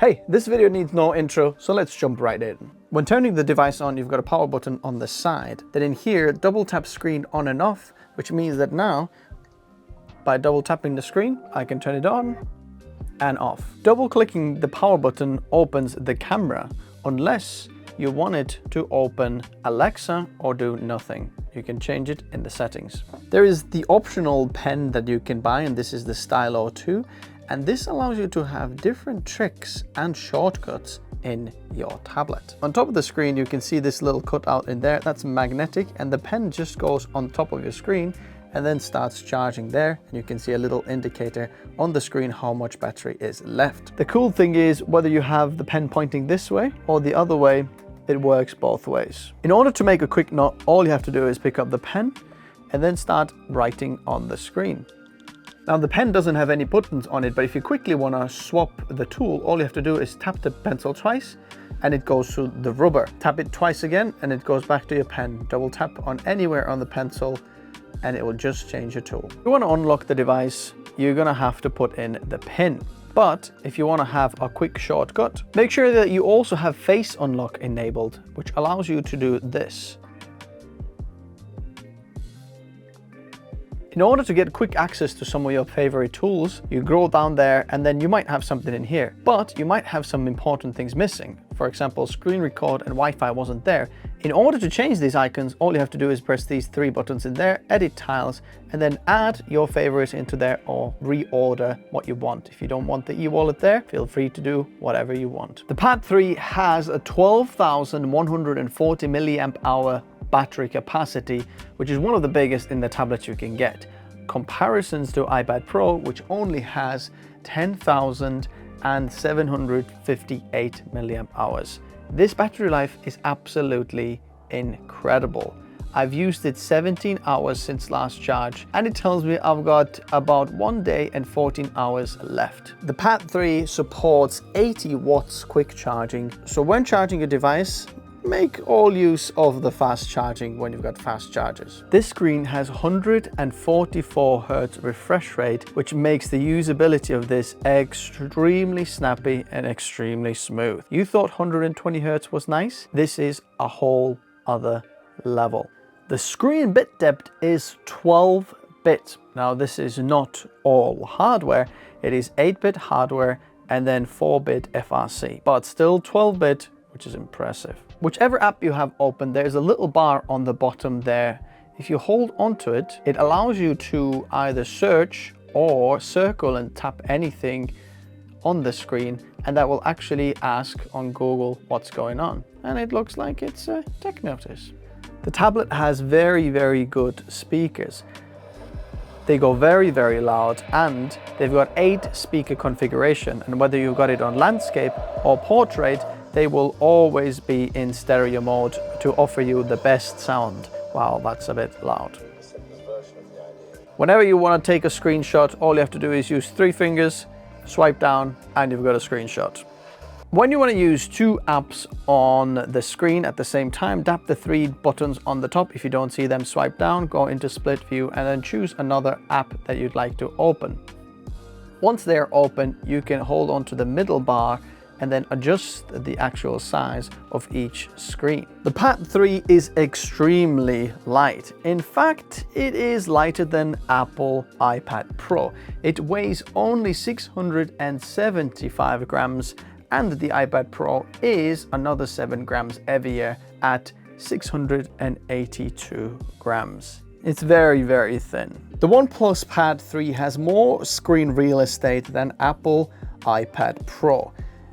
Hey, this video needs no intro, so let's jump right in. When turning the device on, you've got a power button on the side. Then in here, double tap screen on and off, which means that now, by double tapping the screen, I can turn it on and off. Double clicking the power button opens the camera, unless you want it to open Alexa or do nothing. You can change it in the settings. There is the optional pen that you can buy, and this is the Stylo 2. And this allows you to have different tricks and shortcuts in your tablet. On top of the screen, you can see this little cutout in there. That's magnetic, and the pen just goes on top of your screen and then starts charging there. And you can see a little indicator on the screen how much battery is left. The cool thing is, whether you have the pen pointing this way or the other way, it works both ways. In order to make a quick note, all you have to do is pick up the pen and then start writing on the screen. Now the pen doesn't have any buttons on it, but if you quickly want to swap the tool, all you have to do is tap the pencil twice and it goes to the rubber. Tap it twice again and it goes back to your pen. Double tap on anywhere on the pencil and it will just change your tool. If you want to unlock the device, you're going to have to put in the pin. But if you want to have a quick shortcut, make sure that you also have face unlock enabled, which allows you to do this. In order to get quick access to some of your favorite tools, you scroll down there and then you might have something in here, but you might have some important things missing. For example, screen record and Wi-Fi wasn't there. In order to change these icons, all you have to do is press these three buttons in there, edit tiles, and then add your favorites into there or reorder what you want. If you don't want the e-wallet there, feel free to do whatever you want. The Pad 3 has a 12,140 milliamp hour battery capacity, which is one of the biggest in the tablets you can get. Comparisons to iPad Pro, which only has 10,758 milliamp hours. This battery life is absolutely incredible. I've used it 17 hours since last charge, and it tells me I've got about 1 day and 14 hours left. The Pad 3 supports 80 watts quick charging, so when charging a device, make all use of the fast charging when you've got fast chargers. This screen has 144 Hz refresh rate, which makes the usability of this extremely snappy and extremely smooth. You thought 120 Hz was nice? This is a whole other level. The screen bit depth is 12-bit. Now this is not all hardware. It is 8-bit hardware and then 4-bit FRC, but still 12-bit, which is impressive. Whichever app you have open, there's a little bar on the bottom there. If you hold onto it, it allows you to either search or circle and tap anything on the screen, and that will actually ask on Google what's going on. And it looks like it's a tech notice. The tablet has very, very good speakers. They go very, very loud, and they've got 8 speaker configuration, and whether you've got it on landscape or portrait, they will always be in stereo mode to offer you the best sound. Wow, that's a bit loud. Whenever you want to take a screenshot, all you have to do is use 3 fingers, swipe down, and you've got a screenshot. When you want to use 2 apps on the screen at the same time, tap the 3 buttons on the top. If you don't see them, swipe down, go into split view, and then choose another app that you'd like to open. Once they're open, you can hold on to the middle bar and then adjust the actual size of each screen. The Pad 3 is extremely light. In fact, it is lighter than Apple iPad Pro. It weighs only 675 grams, and the iPad Pro is another 7 grams heavier at 682 grams. It's very, very thin. The OnePlus Pad 3 has more screen real estate than Apple iPad Pro.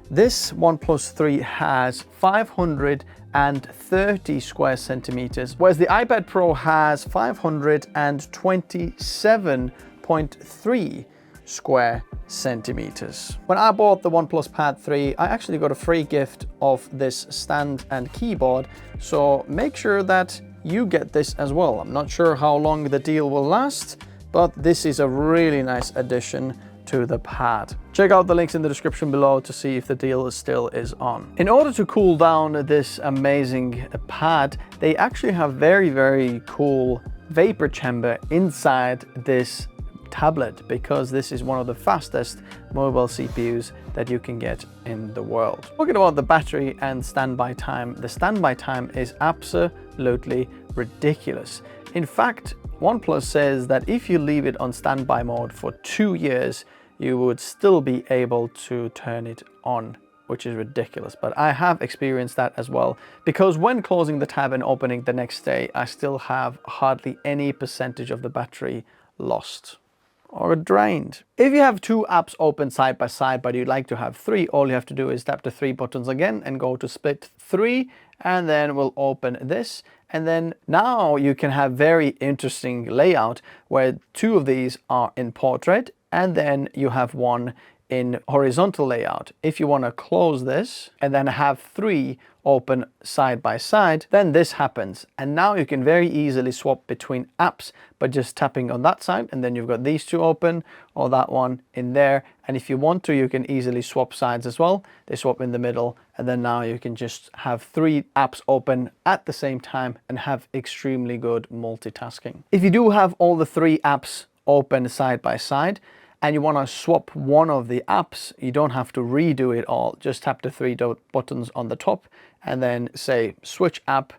This OnePlus 3 has 530 square centimeters, whereas the iPad Pro has 527.3 square centimeters. When I bought the OnePlus Pad 3, I actually got a free gift of this stand and keyboard, so make sure that you get this as well. I'm not sure how long the deal will last, but this is a really nice addition to the pad. Check out the links in the description below to see if the deal still is on. In order to cool down this amazing pad, they actually have very, very cool vapor chamber inside this tablet, because this is one of the fastest mobile CPUs that you can get in the world. Talking about the battery and standby time, the standby time is absolutely ridiculous. In fact, OnePlus says that if you leave it on standby mode for 2 years, you would still be able to turn it on, which is ridiculous. But I have experienced that as well, because when closing the tab and opening the next day, I still have hardly any percentage of the battery lost or drained. If you have 2 apps open side by side, but you'd like to have 3, all you have to do is tap the 3 buttons again and go to split 3, and then we'll open this. And then now you can have very interesting layout where 2 of these are in portrait, and then you have 1 in horizontal layout. If you want to close this and then have 3 open side by side, then this happens. And now you can very easily swap between apps by just tapping on that side, and then you've got these 2 open, or that one in there. And if you want to, you can easily swap sides as well. They swap in the middle, and then now you can just have 3 apps open at the same time and have extremely good multitasking. If you do have all the 3 apps open side by side, and you want to swap one of the apps, you don't have to redo it all. Just tap the 3 buttons on the top and then say switch app,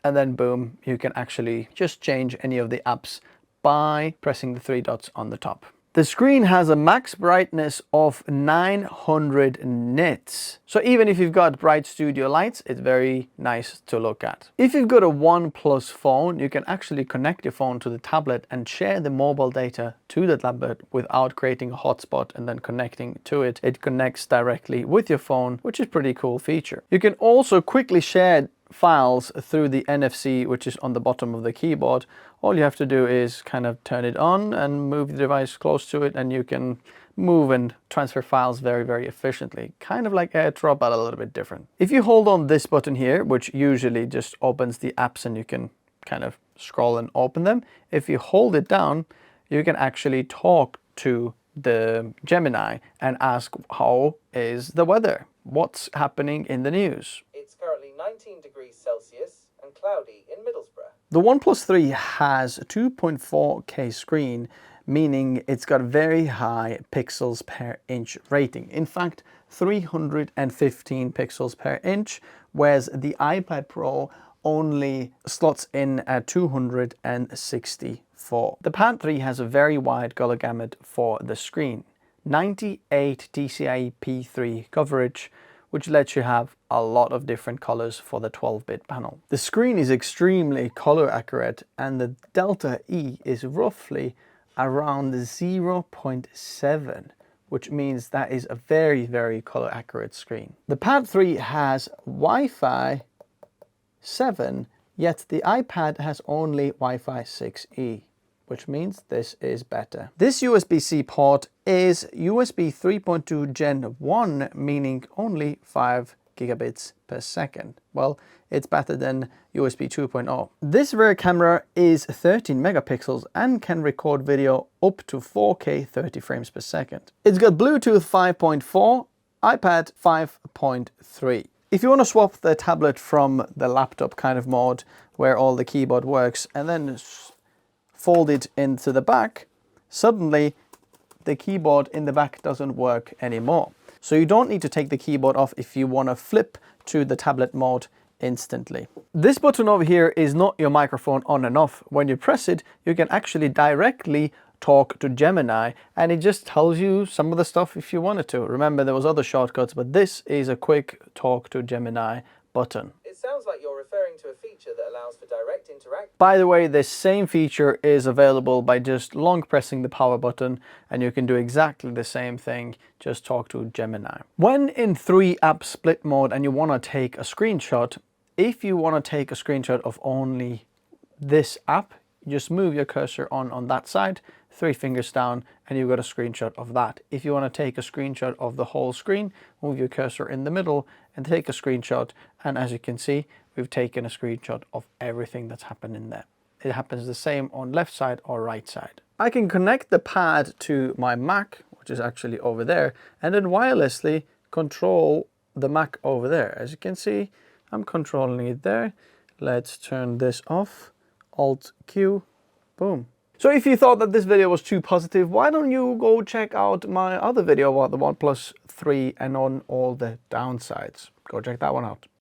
and then boom, you can actually just change any of the apps by pressing the 3 dots on the top. The screen has a max brightness of 900 nits. So even if you've got bright studio lights, it's very nice to look at. If you've got a OnePlus phone, you can actually connect your phone to the tablet and share the mobile data to the tablet without creating a hotspot and then connecting to it. It connects directly with your phone, which is a pretty cool feature. You can also quickly share files through the NFC, which is on the bottom of the keyboard. All you have to do is kind of turn it on and move the device close to it, and you can move and transfer files very, very efficiently. Kind of like AirDrop, but a little bit different. If you hold on this button here, which usually just opens the apps and you can kind of scroll and open them, if you hold it down, you can actually talk to the Gemini and ask, how is the weather? What's happening in the news? It's currently 19 degrees Celsius and cloudy in Middlesbrough. The OnePlus 3 has a 2.4K screen, meaning it's got very high pixels per inch rating. In fact, 315 pixels per inch, whereas the iPad Pro only slots in at 264. The Pad 3 has a very wide color gamut for the screen. 98 DCI P3 coverage, which lets you have a lot of different colors for the 12-bit panel. The screen is extremely color accurate, and the delta E is roughly around 0.7, which means that is a very, very color accurate screen. The Pad 3 has Wi-Fi 7, yet the iPad has only Wi-Fi 6E, which means this is better. This USB-C port is USB 3.2 Gen 1, meaning only 5 gigabits per second. Well, it's better than USB 2.0. This rear camera is 13 megapixels and can record video up to 4K 30 frames per second. It's got Bluetooth 5.4, iPad 5.3. If you want to swap the tablet from the laptop kind of mode where all the keyboard works and then fold it into the back, suddenly the keyboard in the back doesn't work anymore. So you don't need to take the keyboard off if you want to flip to the tablet mode instantly. This button over here is not your microphone on and off. When you press it, you can actually directly talk to Gemini, and it just tells you some of the stuff if you wanted to. Remember, there was other shortcuts, but this is a quick talk to Gemini button. It sounds like you're referring to a feature that allows for direct interaction. By the way, this same feature is available by just long pressing the power button, and you can do exactly the same thing, just talk to Gemini. When in 3-app split mode and you want to take a screenshot, if you want to take a screenshot of only this app, just move your cursor on that side, 3 fingers down, and you've got a screenshot of that. If you want to take a screenshot of the whole screen, move your cursor in the middle and take a screenshot, and as you can see, we've taken a screenshot of everything that's happened in there. It happens the same on left side or right side. I can connect the pad to my Mac, which is actually over there, and then wirelessly control the Mac over there. As you can see, I'm controlling it there. Let's turn this off. Alt Q, boom. So if you thought that this video was too positive, why don't you go check out my other video about the OnePlus 3 and on all the downsides. Go check that one out.